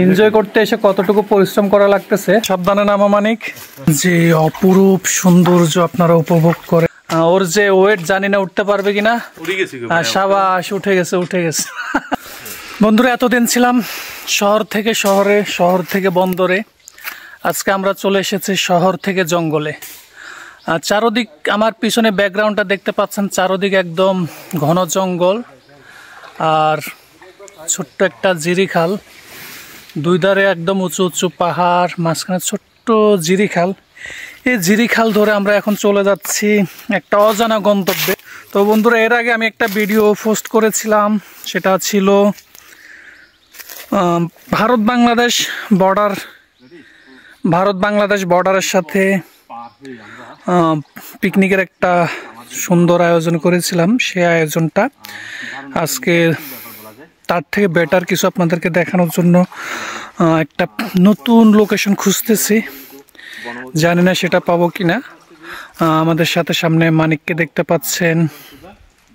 Enjoy করতে এসে কতটুকু পরিশ্রম করা লাগতেছে। সাবধানে নামা মানিক। যে অপরূপ সৌন্দর্য আপনারা উপভোগ করে। ওর যে ওয়েট জানি না উঠতে পারবে কিনা। সাবাস, উঠে গেছে উঠে গেছে। বন্ধুরা, এতদিন ছিলাম শহর থেকে শহরে, শহর থেকে বন্দরে। আজকে আমরা চলে এসেছি শহর থেকে জঙ্গলে। চারদিক আমার পিছনে ব্যাকগ্রাউন্ডটা দেখতে পাচ্ছেন, চারদিক একদম ঘন জঙ্গল আর ছোট্ট একটা জিরি খাল, দুই ধারে একদম উঁচু উঁচু পাহাড়, মাঝখানে ছোট্ট জিরি খাল। এই জিরি খাল ধরে আমরা এখন চলে যাচ্ছি একটা অজানা গন্তব্যে। তো বন্ধুরা, এর আগে আমি একটা ভিডিও পোস্ট করেছিলাম, সেটা ছিল ভারত বাংলাদেশ বর্ডারের সাথে পিকনিকের একটা সুন্দর আয়োজন করেছিলাম। সেই আয়োজনটা আজকে তার থেকে বেটার কিছু আপনাদেরকে দেখানোর জন্য একটা নতুন লোকেশন খুঁজতেছি। জানি না সেটা পাবো কিনা। আমাদের সাথে সামনে মানিককে দেখতে পাচ্ছেন।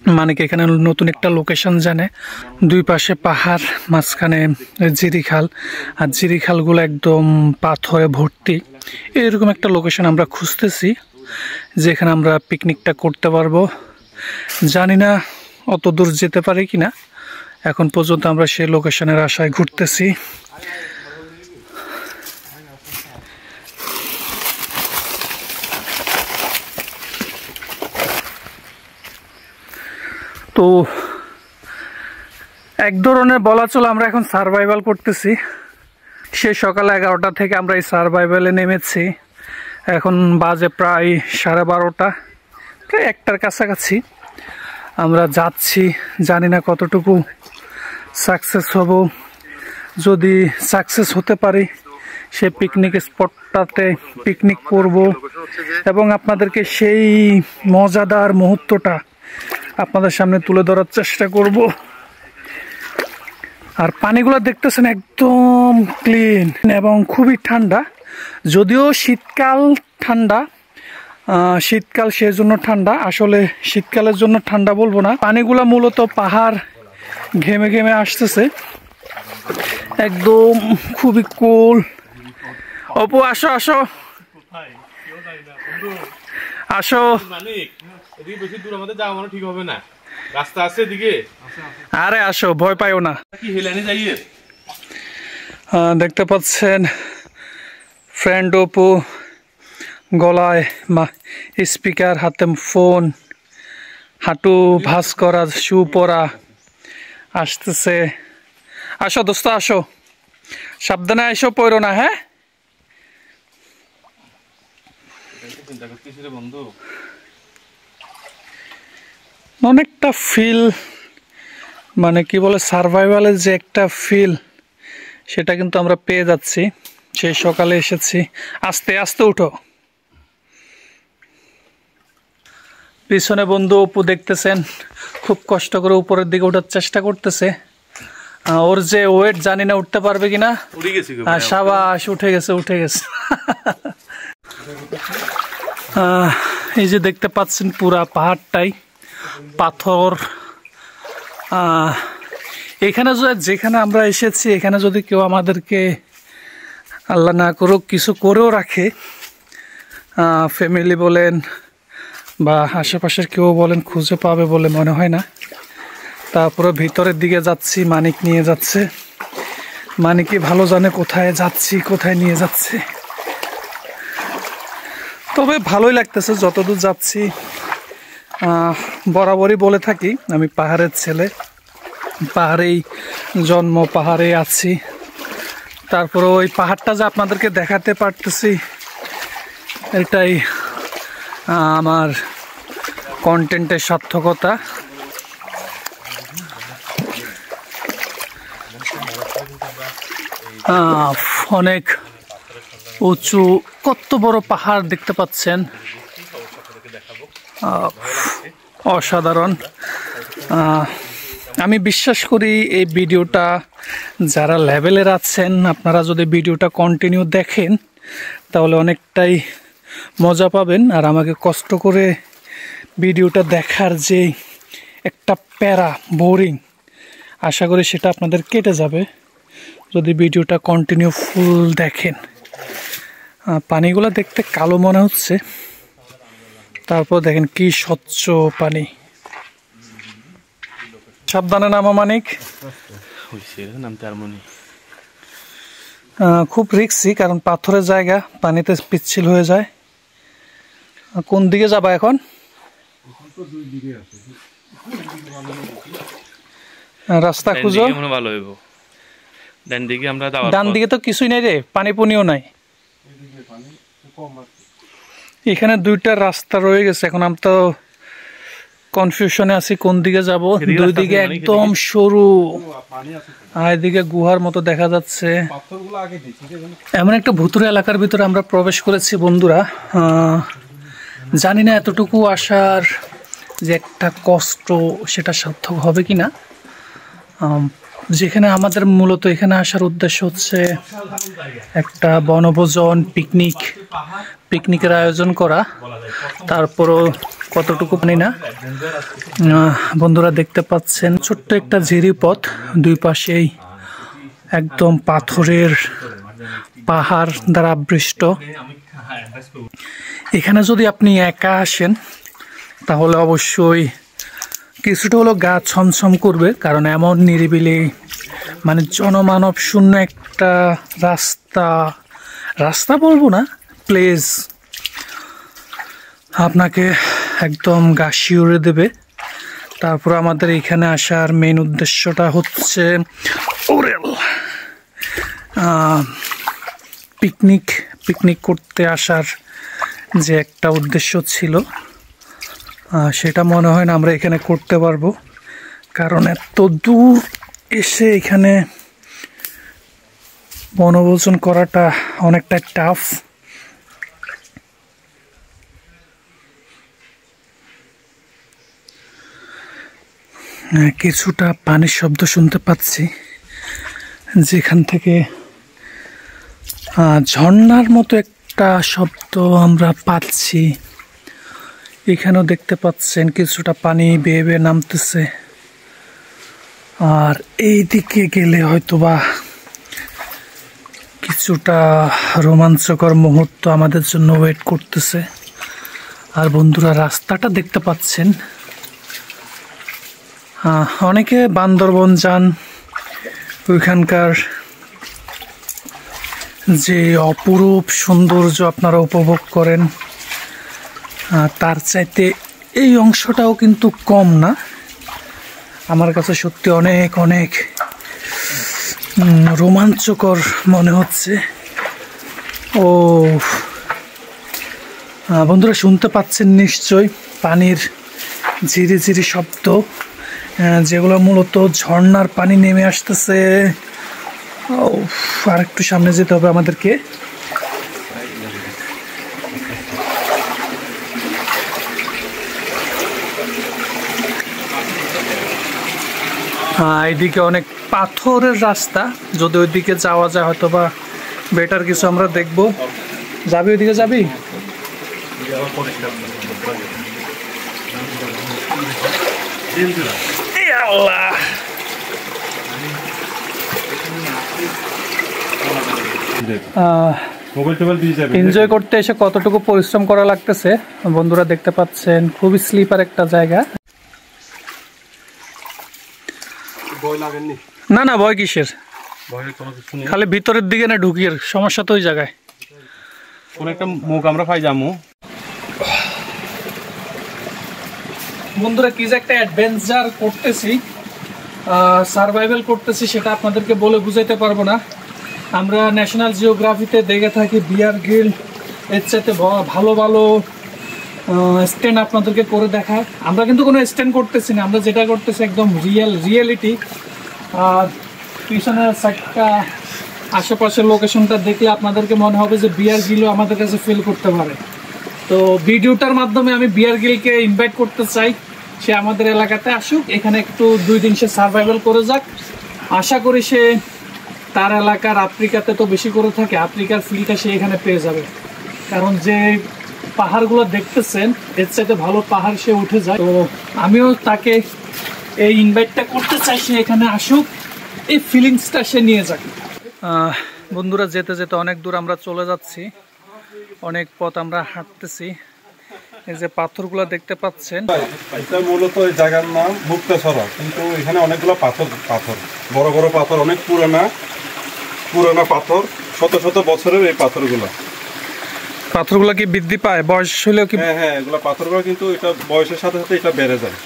মানিক এখানে নতুন একটা লোকেশন জানে। দুই পাশে পাহাড়, মাঝখানে জিরি খাল, আর জিরি খালগুলো একদম পাথরে ভর্তি। এরকম একটা লোকেশন আমরা খুঁজতেছি যেখানে আমরা পিকনিকটা করতে পারবো। জানি না অত দূর যেতে পারি কিনা। এখন পর্যন্ত আমরা সেই লোকেশনের আশায় ঘুরতেছি। তো এক ধরনের বলা চলে আমরা এখন সার্ভাইভাল করতেছি। সে সকাল 11টা থেকে আমরা এই সার্ভাইভালে নেমেছি। এখন বাজে প্রায় 12:30, প্রায় 1টার কাছাকাছি আমরা যাচ্ছি। জানি না কতটুকু সাকসেস হব। যদি সাকসেস হতে পারি, সে পিকনিক স্পটটাতে পিকনিক করব এবং আপনাদেরকে সেই মজাদার মুহূর্তটা আপনাদের সামনে তুলে ধরার চেষ্টা করব। আর পানিগুলো দেখতেছেন একদম ক্লিন এবং খুবই ঠান্ডা। যদিও শীতকাল ঠান্ডা, শীতকাল সেই জন্য ঠান্ডা, আসলে শীতকালের জন্য ঠান্ডা বলবো না। পানিগুলো মূলত পাহাড় ঘেমে ঘেমে আসতেছে, একদম খুবই কুল। অপু, আসো আসো আসো। আরে আসো, ভয় পাইও না। দেখতে পাচ্ছেন ফ্রেন্ড অপু, গলায় স্পিকার, হাতে ফোন, হাঁটু ভাঁজ করা, শু পরা, আসতেছে। আসো দোস্ত আসো, সাবধানে আসো, পড়ো না। হ্যাঁ, অনেকটা ফিল, মানে কি বলে, সার্ভাইভালের যে একটা ফিল, সেটা কিন্তু আমরা পেয়ে যাচ্ছি। সেই সকালে এসেছি। আস্তে আস্তে উঠো। পিছনে বন্ধু অপু দেখতেছেন, খুব কষ্ট করে উপরের দিকে ওঠার চেষ্টা করতেছে। ওর যে ওয়েট জানি না উঠতে পারবে কিনা। সাবাস, উঠে গেছে উঠে গেছে। এই যে দেখতে পাচ্ছেন পুরা পাহাড়টাই পাথর। এখানে যেখানে আমরা এসেছি, এখানে যদি কেউ আমাদেরকে আল্লাহ না করুক কিছু করেও রাখে, ফ্যামিলি বলেন বা আশেপাশের কেউ বলেন, খুঁজে পাবে বলে মনে হয় না। তারপরে ভিতরের দিকে যাচ্ছি, মানিক নিয়ে যাচ্ছে। মানিকই ভালো জানে কোথায় যাচ্ছি, কোথায় নিয়ে যাচ্ছে। তবে ভালোই লাগতেছে যতদূর যাচ্ছি। বরাবরই বলে থাকি আমি পাহাড়ের ছেলে, পাহাড়েই জন্ম, পাহাড়ে আছি। তারপরে ওই পাহাড়টা যে আপনাদেরকে দেখাতে পারতেছি, এটাই আমার কন্টেন্টের সার্থকতা। অনেক উঁচু, কত বড় পাহাড় দেখতে পাচ্ছেন, অসাধারণ। আমি বিশ্বাস করি এই ভিডিওটা যারা লেভেলের আছেন, আপনারা যদি ভিডিওটা কন্টিনিউ দেখেন তাহলে অনেকটাই মজা পাবেন। আর আমাকে কষ্ট করে ভিডিওটা দেখার যে একটা প্যারা, বোরিং, আশা করি সেটা আপনাদের কেটে যাবে। যদি ভিডিওটা কন্টিনিউ ফুল দেখেন। পানিগুলো দেখতে কালো মনে হচ্ছে, তারপর দেখেন কি স্বচ্ছ পানি। সাবধানে নামা মানিক, খুব রিস্কি কারণ পাথরের জায়গা, পানিতে পিচ্ছিল হয়ে যায়। কোন দিকে যাবা এখন? রাস্তা খুঁজো। ডান দিকে তো কিছুই নাই রে, পানি পুনিও নাই। এখানে দুইটা রাস্তা রয়ে গেছে, এখন আমি তো কনফিউশনে আছি কোন দিকে যাব। দুই দিকে একদম সরু, আর এদিকে গুহার মতো দেখা যাচ্ছে। এমন একটা ভুতুরে এলাকার ভিতরে আমরা প্রবেশ করেছি বন্ধুরা। জানি না এতটুকু আসার যে একটা কষ্ট সেটা সার্থক হবে কিনা। যেখানে আমাদের মূলত এখানে আসার উদ্দেশ্য হচ্ছে একটা বনভোজন, পিকনিকের আয়োজন করা। তারপরও কতটুকু পানি না। বন্ধুরা দেখতে পাচ্ছেন ছোট্ট একটা ঝিরি পথ, দুই পাশেই একদম পাথরের পাহাড় দ্বারা আবৃষ্ট। এখানে যদি আপনি একা আসেন তাহলে অবশ্যই কিছুটা হলো গা ছমছম করবে, কারণ এমন নিরিবিলি মানে জনমানব শূন্য একটা রাস্তা বলবো না, প্লেস আপনাকে একদম গা শিউরে দেবে। তারপর আমাদের এখানে আসার মেইন উদ্দেশ্যটা হচ্ছে পিকনিক করতে আসার যে একটা উদ্দেশ্য ছিল, সেটা মনে হয় না আমরা এখানে করতে পারবো, কারণ এত দূর এসে এখানে বনভোজন করাটা অনেকটা টাফ। কিছুটা পানির শব্দ শুনতে পাচ্ছি, যেখান থেকে ঝর্ণার মতো একটা শব্দ আমরা পাচ্ছি। এখানেও দেখতে পাচ্ছেন কিছুটা পানি বেয়ে বেয়ে নামতেছে। আর এই দিকে গেলে হয়তোবা কিছুটা রোমাঞ্চকর মুহূর্ত আমাদের জন্য ওয়েট করতেছে। আর বন্ধুরা রাস্তাটা দেখতে পাচ্ছেন, অনেকে বান্দরবন যান, ওইখানকার যে অপরূপ সৌন্দর্য আপনারা উপভোগ করেন, তার চাইতে এই অংশটাও কিন্তু কম না। আমার কাছে সত্যি অনেক অনেক রোমাঞ্চকর মনে হচ্ছে। ও বন্ধুরা শুনতে পাচ্ছেন নিশ্চয় পানির ঝিরি ঝিরি শব্দ, যেগুলো মূলত ঝর্ণার পানি নেমে আসতেছে। আর একটু সামনে যেতে হবে আমাদেরকে। এইদিকে অনেক পাথরের রাস্তা, যদি ওইদিকে যাওয়া যায় হয়তো বা বেটার কিছু আমরা দেখবো। যাবি ওইদিকে? যাবি? এনজয় করতে এসে কতটুকু পরিশ্রম করা লাগতেছে বন্ধুরা দেখতে পাচ্ছেন। খুবই স্লিপার একটা জায়গা। না না, ভয় কিসের? খালি ভিতরের দিকে না ঢুকিয়ে সমস্যা তো ওই জায়গায়। কোন একটা মুখ আমরা পাই যাবো বন্ধুরা। কি যে একটা অ্যাডভেঞ্চার করতেছি, সার্ভাইভাল করতেছি, সেটা আপনাদেরকে বলে বুঝাইতে পারবো না। আমরা ন্যাশনাল জিওগ্রাফিতে দেখে থাকি বিয়ার গ্রিল এর চাইতে ভালো ভালো স্ট্যান্ড আপনাদেরকে করে দেখায়। আমরা কিন্তু কোনো স্ট্যান্ড করতেছি না, আমরা যেটা করতেছি একদম রিয়েলিটি। আর পিছনের সাইডটা আশেপাশের লোকেশনটা দেখলে আপনাদেরকে মনে হবে যে বিয়ার গ্রিলও আমাদের কাছে ফিল করতে পারে। তো ভিডিওটার মাধ্যমে আমি বিয়ার গ্রিলকে ইনভাইট করতে চাই, সে আমাদের এলাকাতে আসুক, এখানে একটু 2 দিন সে সার্ভাইভাল করে যাক। আশা করি সে তার এলাকার আফ্রিকাতে তো বেশি করে থাকে, আফ্রিকার ফিলটা সে এখানে পেয়ে যাবে। কারণ যে পাহাড়গুলো দেখতেছেন এর চাইতে ভালো পাহাড় সে উঠে যায়। তো আমিও তাকে এই ইনভাইটটা করতে চাই, সে এখানে আসুক, এই ফিলিংসটা সে নিয়ে যাক। বন্ধুরা, যেতে যেতে অনেক দূর আমরা চলে যাচ্ছি, অনেক পথ আমরা হাঁটতেছি। এই যে পাথরগুলো দেখতে পাচ্ছেন, এটা মূলত এই জায়গার নাম মুক্তাছড়া, কিন্তু এখানে অনেকগুলো পাথর বড় বড় পাথর, অনেক পুরানা পাথর, শত শত বছরের এই পাথরগুলো কি বৃদ্ধি পায় বয়স হলেও? কি হ্যাঁ, এগুলো পাথরগুলো কিন্তু এটা বয়সের সাথে সাথে এটা বেড়ে যায়,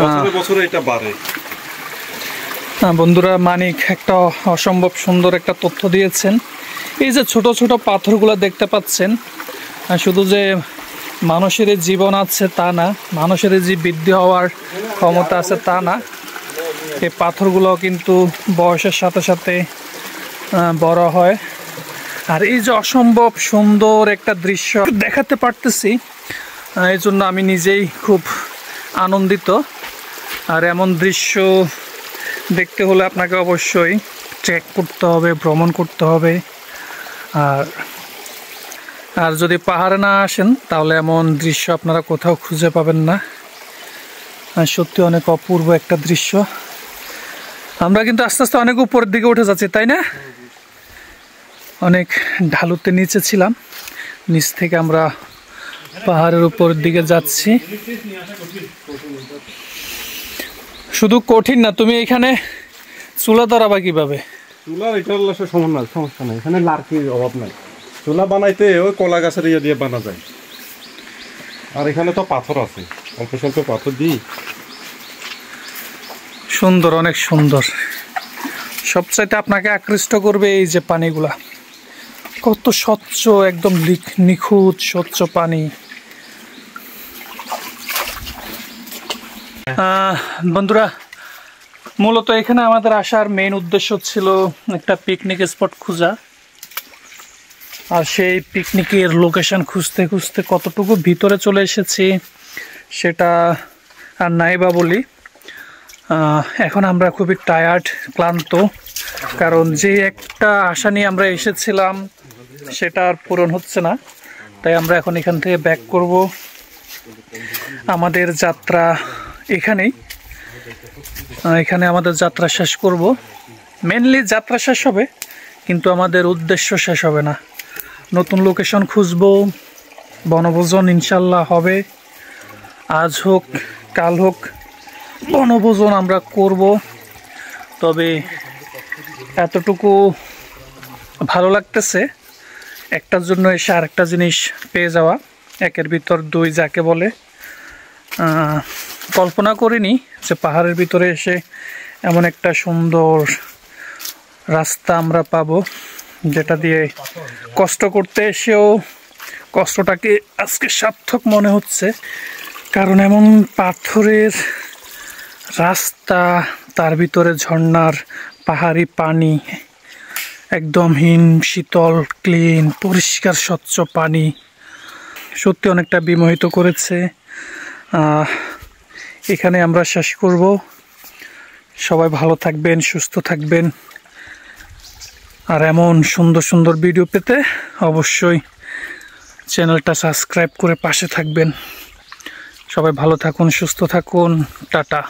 বছরে বছরে এটা বাড়ে। বন্ধুরা, মানিক একটা অসম্ভব সুন্দর একটা তথ্য দিয়েছেন। এই যে ছোট ছোট পাথরগুলো দেখতে পাচ্ছেন, শুধু যে মানুষের জীবন আছে তা না, মানুষের যে বৃদ্ধি হওয়ার ক্ষমতা আছে তা না, এই পাথরগুলো কিন্তু বয়সের সাথে সাথে বড় হয়। আর এই যে অসম্ভব সুন্দর একটা দৃশ্য দেখাতে পারতেছি, এই জন্য আমি নিজেই খুব আনন্দিত। আর এমন দৃশ্য দেখতে হলে আপনাকে অবশ্যই ট্রেক করতে হবে, ভ্রমণ করতে হবে। আর যদি পাহাড়ে না আসেন তাহলে এমন দৃশ্য আপনারা কোথাও খুঁজে পাবেন না। সত্যি অনেক অপূর্ব একটা দৃশ্য। আমরা কিন্তু আস্তে আস্তে অনেক উপরের দিকে উঠে যাচ্ছি, তাই না? অনেক ঢালুতে নিচে ছিলাম, নিচ থেকে আমরা পাহাড়ের উপরের দিকে যাচ্ছি। শুধু কঠিন না, তুমি এখানে চুলা ধরাবা কিভাবে? চুলার এটা সমস্যা নাই, এখানে লার্কির অভাব নাই। চুলা বানাইতে ওই কলা গাছের ইয়ে দিয়ে বানা যায়। আর এখানে তো পাথর আছে, অল্প স্বল্প পাথর দিই। সুন্দর, অনেক সুন্দর। সবচাইতে আপনাকে আকৃষ্ট করবে এই যে পানিগুলা, কত স্বচ্ছ, একদম নিখুঁত স্বচ্ছ পানি। বন্ধুরা, মূলত এখানে আমাদের আসার মেইন উদ্দেশ্য ছিল একটা পিকনিক স্পট খোঁজা। আর সেই পিকনিকের লোকেশন খুঁজতে খুঁজতে কতটুকু ভিতরে চলে এসেছি সেটা আর নাই বা বলি। এখন আমরা খুবই টায়ার্ড, ক্লান্ত, কারণ যে একটা আশা নিয়ে আমরা এসেছিলাম সেটা আর পূরণ হচ্ছে না। তাই আমরা এখন এখান থেকে ব্যাক করব। আমাদের যাত্রা এখানে আমাদের যাত্রা শেষ করব। মেনলি যাত্রা শেষ হবে, কিন্তু আমাদের উদ্দেশ্য শেষ হবে না। নতুন লোকেশন খুঁজব, বনভোজন ইনশাল্লাহ হবে। আজ হোক কাল হোক বনভোজন আমরা করব। তবে এতটুকু ভালো লাগতেছে একটার জন্য এসে আরেকটা জিনিস পেয়ে যাওয়া, একের ভিতর দুই যাকে বলে। কল্পনা করিনি যে পাহাড়ের ভিতরে এসে এমন একটা সুন্দর রাস্তা আমরা পাবো, যেটা দিয়ে কষ্ট করতে এসেও কষ্টটাকে আজকে সার্থক মনে হচ্ছে। কারণ এমন পাথরের রাস্তা, তার ভিতরে ঝর্ণার পাহাড়ি পানি, একদম হিম শীতল, ক্লিন, পরিষ্কার স্বচ্ছ পানি, সত্যি অনেকটা বিমোহিত করেছে। এখানে আমরা শেষ করব। সবাই ভালো থাকবেন, সুস্থ থাকবেন। আর এমন সুন্দর সুন্দর ভিডিও পেতে অবশ্যই চ্যানেলটা সাবস্ক্রাইব করে পাশে থাকবেন। সবাই ভালো থাকুন, সুস্থ থাকুন। টাটা।